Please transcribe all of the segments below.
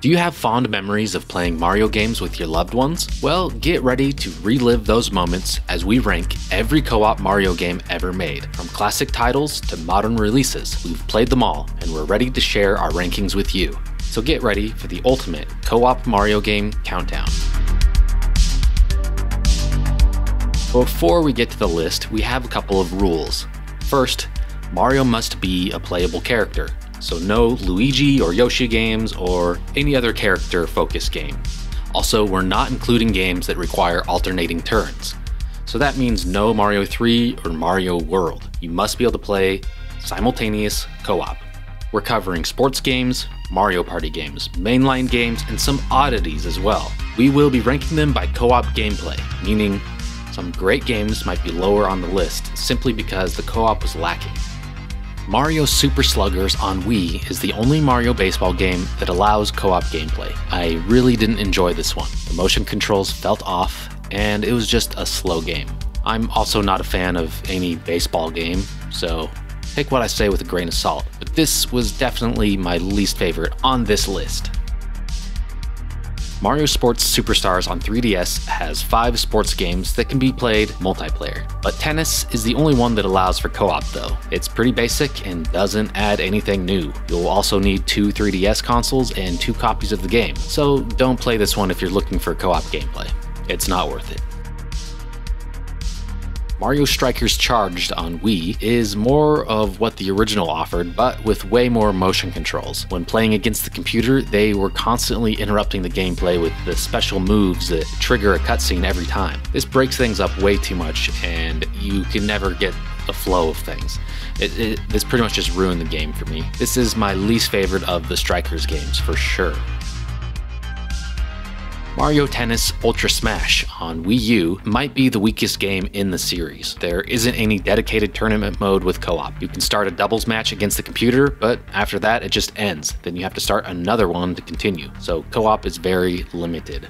Do you have fond memories of playing Mario games with your loved ones? Well, get ready to relive those moments as we rank every co-op Mario game ever made. From classic titles to modern releases, we've played them all, and we're ready to share our rankings with you. So get ready for the ultimate co-op Mario game countdown. Before we get to the list, we have a couple of rules. First, Mario must be a playable character, so no Luigi or Yoshi games or any other character-focused game. Also, we're not including games that require alternating turns. So that means no Mario 3 or Mario World. You must be able to play simultaneous co-op. We're covering sports games, Mario Party games, mainline games, and some oddities as well. We will be ranking them by co-op gameplay, meaning some great games might be lower on the list simply because the co-op was lacking. Mario Super Sluggers on Wii is the only Mario baseball game that allows co-op gameplay. I really didn't enjoy this one. The motion controls felt off, and it was just a slow game. I'm also not a fan of any baseball game, so take what I say with a grain of salt, but this was definitely my least favorite on this list. Mario Sports Superstars on 3DS has 5 sports games that can be played multiplayer, but Tennis is the only one that allows for co-op though. It's pretty basic and doesn't add anything new. You'll also need 2 3DS consoles and 2 copies of the game, so don't play this one if you're looking for co-op gameplay. It's not worth it. Mario Strikers Charged on Wii is more of what the original offered, but with way more motion controls. When playing against the computer, they were constantly interrupting the gameplay with the special moves that trigger a cutscene every time. This breaks things up way too much, and you can never get the flow of things. This pretty much just ruined the game for me. This is my least favorite of the Strikers games, for sure. Mario Tennis Ultra Smash on Wii U might be the weakest game in the series. There isn't any dedicated tournament mode with co-op. You can start a doubles match against the computer, but after that it just ends. Then you have to start another one to continue, so co-op is very limited.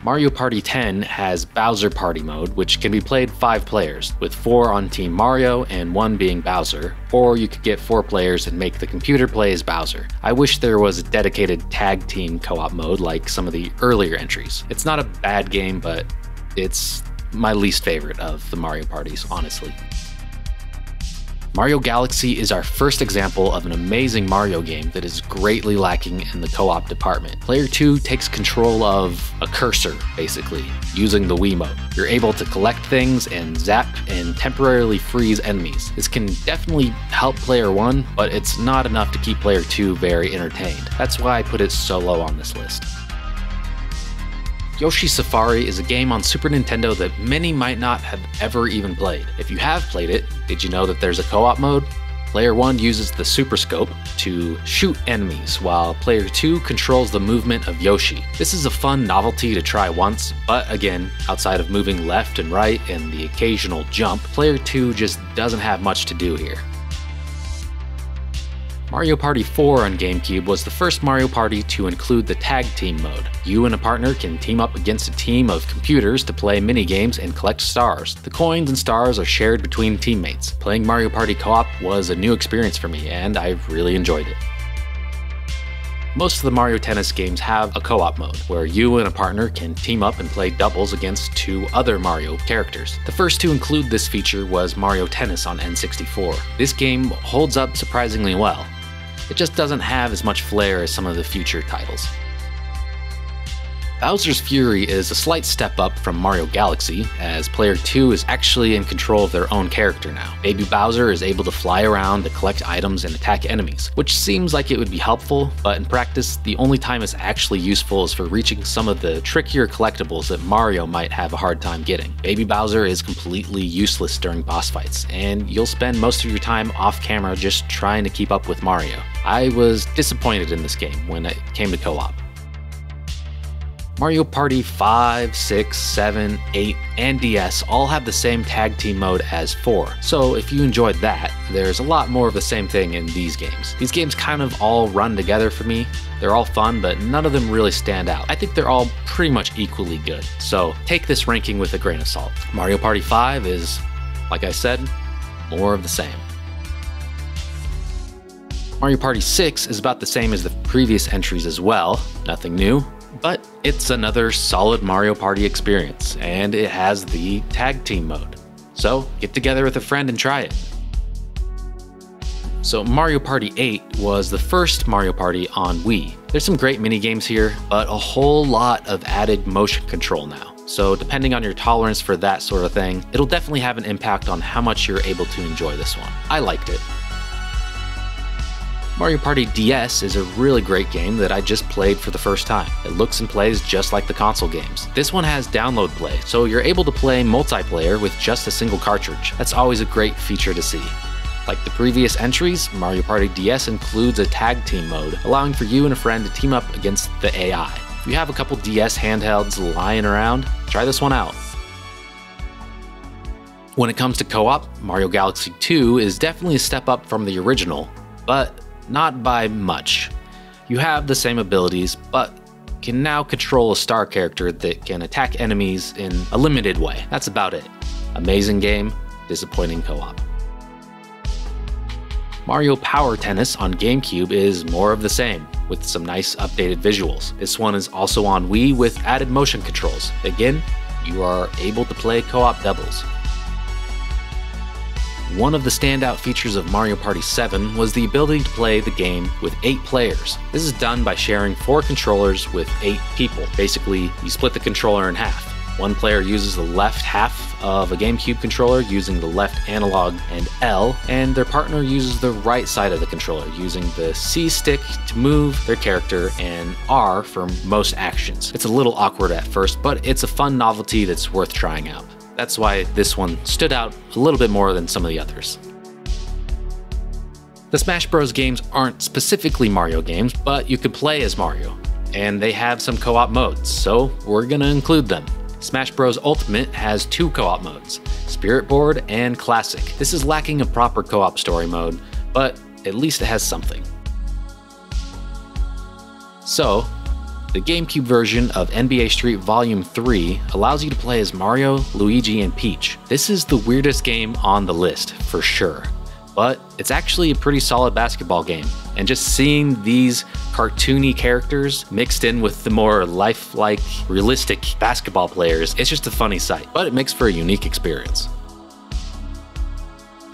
Mario Party 10 has Bowser Party mode, which can be played 5 players, with 4 on Team Mario and 1 being Bowser, or you could get 4 players and make the computer play as Bowser. I wish there was a dedicated tag team co-op mode like some of the earlier entries. It's not a bad game, but it's my least favorite of the Mario parties, honestly. Mario Galaxy is our first example of an amazing Mario game that is greatly lacking in the co-op department. Player 2 takes control of a cursor, basically, using the Wiimote. You're able to collect things and zap and temporarily freeze enemies. This can definitely help Player 1, but it's not enough to keep Player 2 very entertained. That's why I put it so low on this list. Yoshi's Safari is a game on Super Nintendo that many might not have ever even played. If you have played it, did you know that there's a co-op mode? Player 1 uses the Super Scope to shoot enemies, while Player 2 controls the movement of Yoshi. This is a fun novelty to try once, but again, outside of moving left and right and the occasional jump, Player 2 just doesn't have much to do here. Mario Party 4 on GameCube was the first Mario Party to include the tag team mode. You and a partner can team up against a team of computers to play mini-games and collect stars. The coins and stars are shared between teammates. Playing Mario Party co-op was a new experience for me, and I really enjoyed it. Most of the Mario Tennis games have a co-op mode, where you and a partner can team up and play doubles against 2 other Mario characters. The first to include this feature was Mario Tennis on N64. This game holds up surprisingly well. It just doesn't have as much flair as some of the future titles. Bowser's Fury is a slight step up from Mario Galaxy, as Player 2 is actually in control of their own character now. Baby Bowser is able to fly around to collect items and attack enemies, which seems like it would be helpful, but in practice, the only time it's actually useful is for reaching some of the trickier collectibles that Mario might have a hard time getting. Baby Bowser is completely useless during boss fights, and you'll spend most of your time off camera just trying to keep up with Mario. I was disappointed in this game when it came to co-op. Mario Party 5, 6, 7, 8, and DS all have the same tag team mode as 4, so if you enjoyed that, there's a lot more of the same thing in these games. These games kind of all run together for me. They're all fun, but none of them really stand out. I think they're all pretty much equally good, so take this ranking with a grain of salt. Mario Party 5 is, like I said, more of the same. Mario Party 6 is about the same as the previous entries as well, nothing new, but it's another solid Mario Party experience, and it has the tag team mode. So get together with a friend and try it. So Mario Party 8 was the first Mario Party on Wii. There's some great mini games here, but a whole lot of added motion control now. So depending on your tolerance for that sort of thing, it'll definitely have an impact on how much you're able to enjoy this one. I liked it. Mario Party DS is a really great game that I just played for the first time. It looks and plays just like the console games. This one has download play, so you're able to play multiplayer with just a single cartridge. That's always a great feature to see. Like the previous entries, Mario Party DS includes a tag team mode, allowing for you and a friend to team up against the AI. If you have a couple DS handhelds lying around, try this one out. When it comes to co-op, Mario Galaxy 2 is definitely a step up from the original, but not by much. You have the same abilities, but can now control a star character that can attack enemies in a limited way. That's about it. Amazing game, disappointing co-op. Mario Power Tennis on GameCube is more of the same, with some nice updated visuals. This one is also on Wii with added motion controls. Again, you are able to play co-op doubles. One of the standout features of Mario Party 7 was the ability to play the game with 8 players. This is done by sharing 4 controllers with 8 people. Basically, you split the controller in half. One player uses the left half of a GameCube controller using the left analog and L, and their partner uses the right side of the controller using the C stick to move their character and R for most actions. It's a little awkward at first, but it's a fun novelty that's worth trying out. That's why this one stood out a little bit more than some of the others. The Smash Bros. Games aren't specifically Mario games, but you could play as Mario, and they have some co-op modes, so we're gonna include them. Smash Bros. Ultimate has 2 co-op modes, Spirit Board and Classic. This is lacking a proper co-op story mode, but at least it has something. So, the GameCube version of NBA Street Volume 3 allows you to play as Mario, Luigi, and Peach. This is the weirdest game on the list, for sure. But it's actually a pretty solid basketball game, and just seeing these cartoony characters mixed in with the more lifelike, realistic basketball players, it's just a funny sight, but it makes for a unique experience.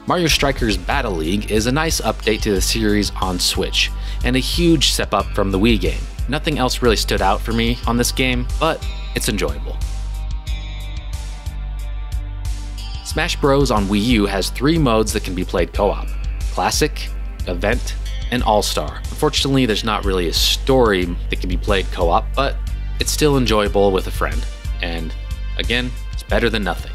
Mario Strikers Battle League is a nice update to the series on Switch, and a huge step up from the Wii game. Nothing else really stood out for me on this game, but it's enjoyable. Smash Bros. On Wii U has 3 modes that can be played co-op: Classic, Event, and All-Star. Unfortunately, there's not really a story that can be played co-op, but it's still enjoyable with a friend. And again, it's better than nothing.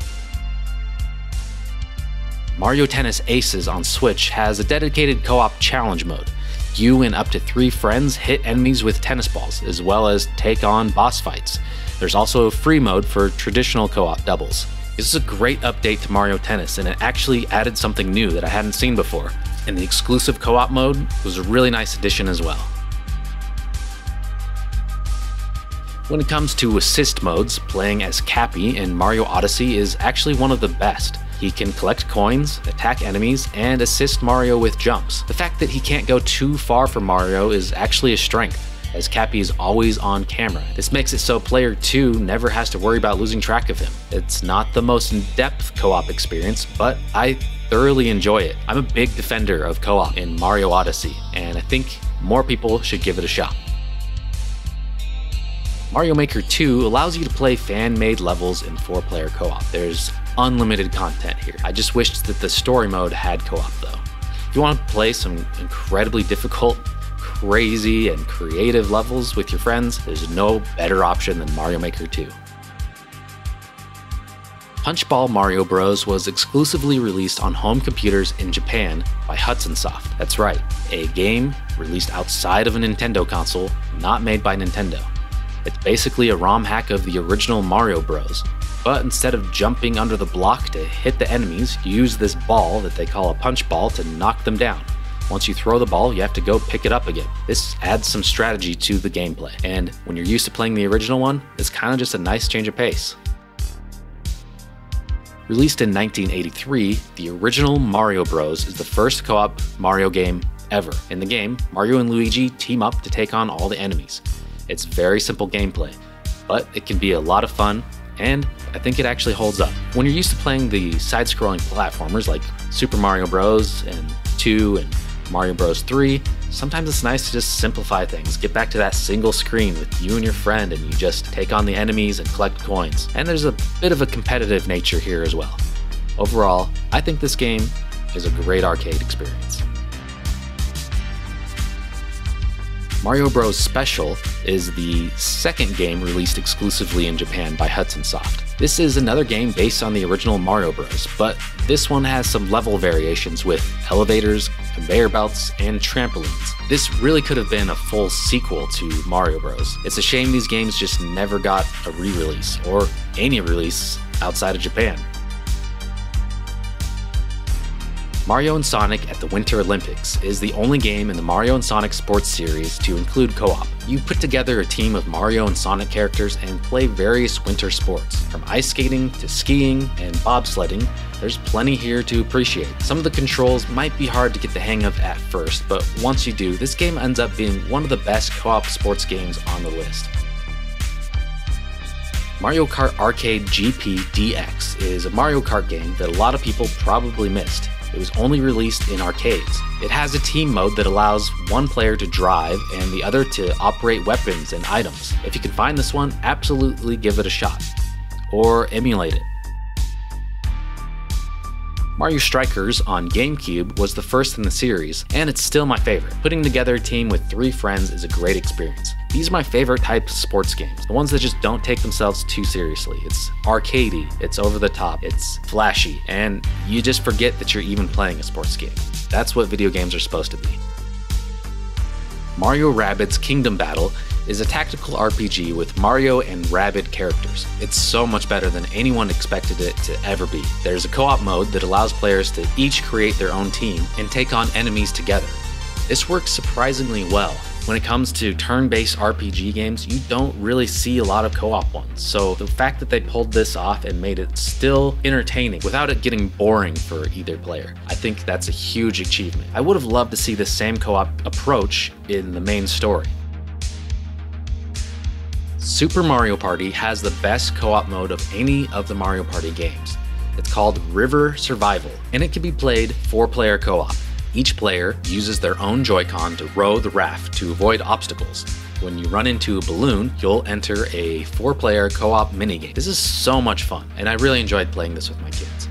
Mario Tennis Aces on Switch has a dedicated co-op challenge mode. You and up to 3 friends hit enemies with tennis balls, as well as take on boss fights. There's also a free mode for traditional co-op doubles. This is a great update to Mario Tennis, and it actually added something new that I hadn't seen before. And the exclusive co-op mode was a really nice addition as well. When it comes to assist modes, playing as Cappy in Mario Odyssey is actually one of the best. He can collect coins, attack enemies, and assist Mario with jumps. The fact that he can't go too far for Mario is actually a strength, as Cappy is always on camera. This makes it so player 2 never has to worry about losing track of him. It's not the most in-depth co-op experience, but I thoroughly enjoy it. I'm a big defender of co-op in Mario Odyssey, and I think more people should give it a shot. Mario Maker 2 allows you to play fan-made levels in 4-player co-op. There's unlimited content here. I just wished that the story mode had co-op though. If you want to play some incredibly difficult, crazy, and creative levels with your friends, there's no better option than Mario Maker 2. Punchball Mario Bros. Was exclusively released on home computers in Japan by Hudson Soft. That's right, a game released outside of a Nintendo console, not made by Nintendo. It's basically a ROM hack of the original Mario Bros. But instead of jumping under the block to hit the enemies, you use this ball that they call a punch ball to knock them down. Once you throw the ball, you have to go pick it up again. This adds some strategy to the gameplay, and when you're used to playing the original one, it's kind of just a nice change of pace. Released in 1983, the original Mario Bros. Is the first co-op Mario game ever. In the game, Mario and Luigi team up to take on all the enemies. It's very simple gameplay, but it can be a lot of fun, and I think it actually holds up. When you're used to playing the side-scrolling platformers like Super Mario Bros. And 2 and Mario Bros. 3, sometimes it's nice to just simplify things, get back to that single screen with you and your friend, and you just take on the enemies and collect coins. And there's a bit of a competitive nature here as well. Overall, I think this game is a great arcade experience. Mario Bros. Special is the second game released exclusively in Japan by Hudson Soft. This is another game based on the original Mario Bros., but this one has some level variations with elevators, conveyor belts, and trampolines. This really could have been a full sequel to Mario Bros. It's a shame these games just never got a re-release, or any release outside of Japan. Mario & Sonic at the Winter Olympics is the only game in the Mario & Sonic sports series to include co-op. You put together a team of Mario and Sonic characters and play various winter sports. From ice skating to skiing and bobsledding, there's plenty here to appreciate. Some of the controls might be hard to get the hang of at first, but once you do, this game ends up being one of the best co-op sports games on the list. Mario Kart Arcade GP DX is a Mario Kart game that a lot of people probably missed. It was only released in arcades. It has a team mode that allows one player to drive and the other to operate weapons and items. If you can find this one, absolutely give it a shot. Or emulate it. Mario Strikers on GameCube was the first in the series, and it's still my favorite. Putting together a team with 3 friends is a great experience. These are my favorite types of sports games, the ones that just don't take themselves too seriously. It's arcadey, it's over the top, it's flashy, and you just forget that you're even playing a sports game. That's what video games are supposed to be. Mario Rabbids Kingdom Battle is a tactical RPG with Mario and Rabbid characters. It's so much better than anyone expected it to ever be. There's a co-op mode that allows players to each create their own team and take on enemies together. This works surprisingly well. When it comes to turn-based RPG games, you don't really see a lot of co-op ones, so the fact that they pulled this off and made it still entertaining without it getting boring for either player, I think that's a huge achievement. I would have loved to see the same co-op approach in the main story. Super Mario Party has the best co-op mode of any of the Mario Party games. It's called River Survival, and it can be played 4-player co-op. Each player uses their own Joy-Con to row the raft to avoid obstacles. When you run into a balloon, you'll enter a 4-player co-op minigame. This is so much fun, and I really enjoyed playing this with my kids.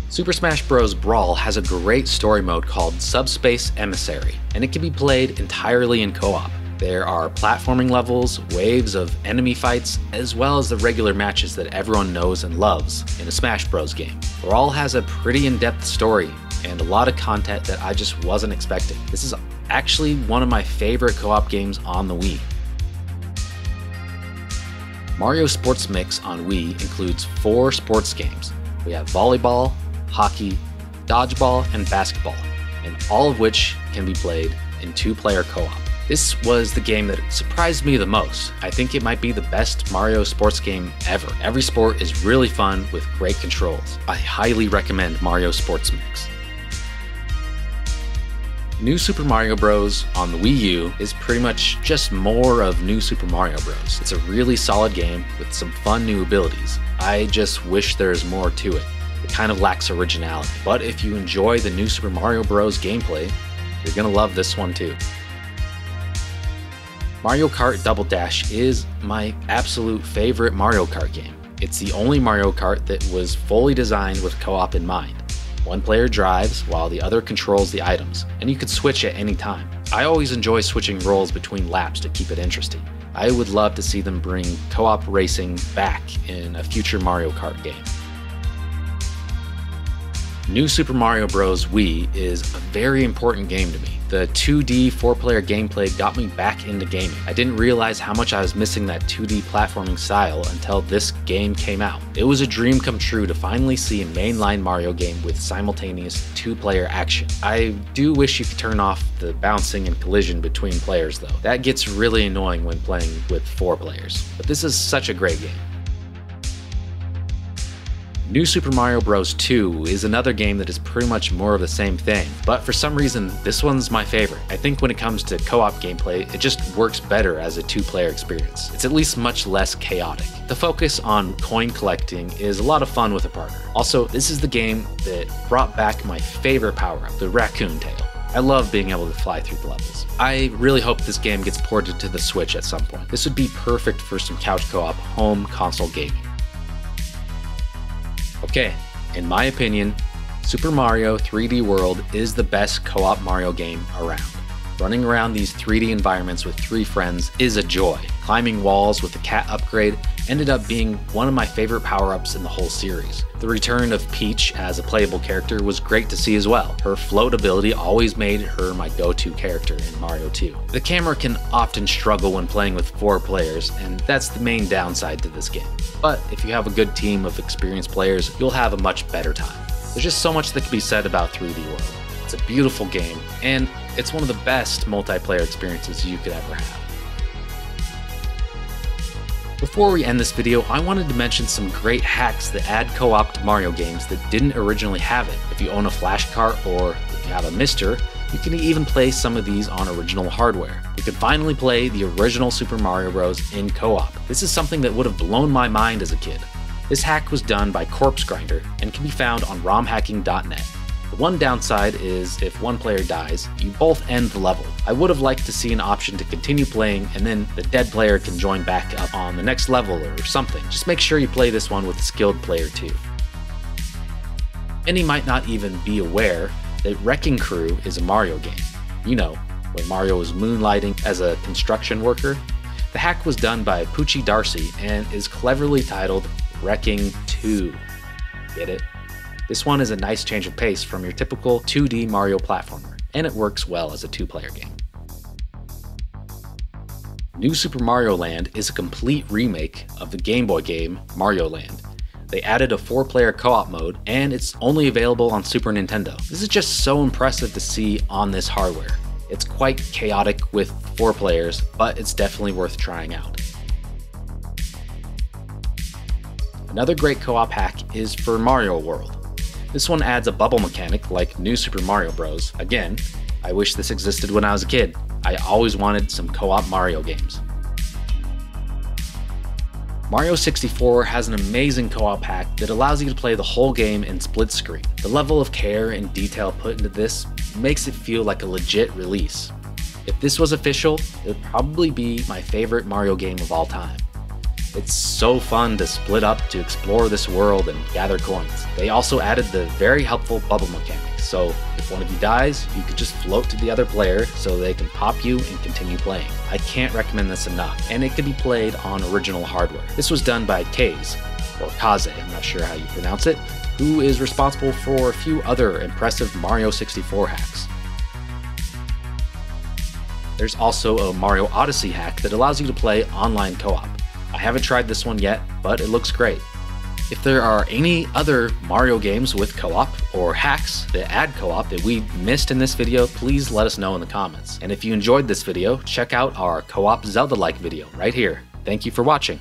Super Smash Bros. Brawl has a great story mode called Subspace Emissary, and it can be played entirely in co-op. There are platforming levels, waves of enemy fights, as well as the regular matches that everyone knows and loves in a Smash Bros. Game. Brawl has a pretty in-depth story and a lot of content that I just wasn't expecting. This is actually one of my favorite co-op games on the Wii. Mario Sports Mix on Wii includes 4 sports games. We have volleyball, hockey, dodgeball, and basketball, and all of which can be played in 2-player co-op. This was the game that surprised me the most. I think it might be the best Mario sports game ever. Every sport is really fun with great controls. I highly recommend Mario Sports Mix. New Super Mario Bros. On the Wii U is pretty much just more of New Super Mario Bros. It's a really solid game with some fun new abilities. I just wish there's more to it. It kind of lacks originality. But if you enjoy the New Super Mario Bros. Gameplay, you're gonna love this one too. Mario Kart Double Dash is my absolute favorite Mario Kart game. It's the only Mario Kart that was fully designed with co-op in mind. One player drives while the other controls the items, and you can switch at any time. I always enjoy switching roles between laps to keep it interesting. I would love to see them bring co-op racing back in a future Mario Kart game. New Super Mario Bros. Wii is a very important game to me. The 2D 4-player gameplay got me back into gaming. I didn't realize how much I was missing that 2D platforming style until this game came out. It was a dream come true to finally see a mainline Mario game with simultaneous 2-player action. I do wish you could turn off the bouncing and collision between players though. That gets really annoying when playing with 4 players. But this is such a great game. New Super Mario Bros. 2 is another game that is pretty much more of the same thing, but for some reason, this one's my favorite. I think when it comes to co-op gameplay, it just works better as a two-player experience. It's at least much less chaotic. The focus on coin collecting is a lot of fun with a partner. Also, this is the game that brought back my favorite power-up, the raccoon tail. I love being able to fly through the levels. I really hope this game gets ported to the Switch at some point. This would be perfect for some couch co-op home console gaming. Okay, in my opinion, Super Mario 3D World is the best co-op Mario game around. Running around these 3D environments with 3 friends is a joy. Climbing walls with the cat upgrade ended up being one of my favorite power-ups in the whole series. The return of Peach as a playable character was great to see as well. Her float ability always made her my go-to character in Mario 2. The camera can often struggle when playing with 4 players, and that's the main downside to this game. But if you have a good team of experienced players, you'll have a much better time. There's just so much that can be said about 3D World. It's a beautiful game, and it's one of the best multiplayer experiences you could ever have. Before we end this video, I wanted to mention some great hacks that add co-op to Mario games that didn't originally have it. If you own a flash cart or if you have a Mister, you can even play some of these on original hardware. You can finally play the original Super Mario Bros. In co-op. This is something that would have blown my mind as a kid. This hack was done by Corpse Grinder and can be found on romhacking.net. The one downside is if one player dies, you both end the level. I would have liked to see an option to continue playing and then the dead player can join back up on the next level or something. Just make sure you play this one with a skilled player too. Many might not even be aware that Wrecking Crew is a Mario game. You know, where Mario is moonlighting as a construction worker. The hack was done by Poochie Darcy and is cleverly titled Wrecking 2. Get it? This one is a nice change of pace from your typical 2D Mario platformer, and it works well as a 2-player game. New Super Mario Land is a complete remake of the Game Boy game Mario Land. They added a 4-player co-op mode, and it's only available on Super Nintendo. This is just so impressive to see on this hardware. It's quite chaotic with 4 players, but it's definitely worth trying out. Another great co-op hack is for Mario World. This one adds a bubble mechanic like New Super Mario Bros. Again, I wish this existed when I was a kid. I always wanted some co-op Mario games. Mario 64 has an amazing co-op hack that allows you to play the whole game in split screen. The level of care and detail put into this makes it feel like a legit release. If this was official, it would probably be my favorite Mario game of all time. It's so fun to split up to explore this world and gather coins. They also added the very helpful bubble mechanic, so if one of you dies, you could just float to the other player so they can pop you and continue playing. I can't recommend this enough, and it can be played on original hardware. This was done by Kaze, or Kaze, I'm not sure how you pronounce it, who is responsible for a few other impressive Mario 64 hacks. There's also a Mario Odyssey hack that allows you to play online co-op. I haven't tried this one yet, but it looks great. If there are any other Mario games with co-op or hacks that add co-op that we missed in this video, please let us know in the comments. And if you enjoyed this video, check out our co-op Zelda-like video right here. Thank you for watching.